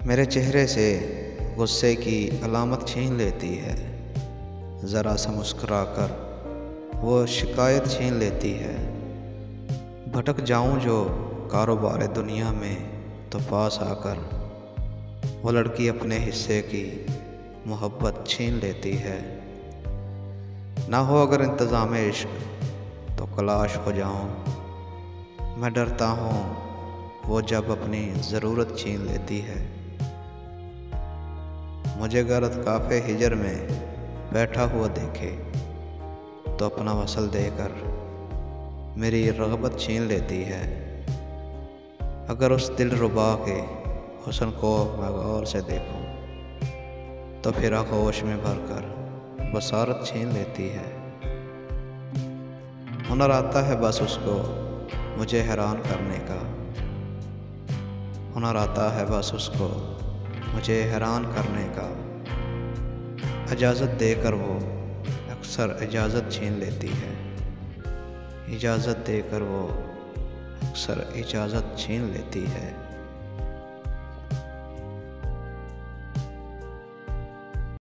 मेरे चेहरे से गुस्से की अलामत छीन लेती है। ज़रा सा मुस्कुराकर वो शिकायत छीन लेती है। भटक जाऊं जो कारोबार दुनिया में तो पास आकर वो लड़की अपने हिस्से की मोहब्बत छीन लेती है। ना हो अगर इंतज़ाम इश्क तो कलाश हो जाऊं। मैं डरता हूँ वो जब अपनी ज़रूरत छीन लेती है। मुझे गर्द काफ़े हिजर में बैठा हुआ देखे तो अपना वसल देकर मेरी रग़बत छीन लेती है। अगर उस दिलरुबा के हुस्न को मैं गौर से देखूं तो फिर आगोश में भरकर बसारत छीन लेती है। हुनर आता है बस उसको मुझे हैरान करने का। हुनर आता है बस उसको मुझे हैरान करने का। इजाज़त देकर वो अक्सर इजाज़त छीन लेती है। इजाज़त देकर वो अक्सर इजाज़त छीन लेती है।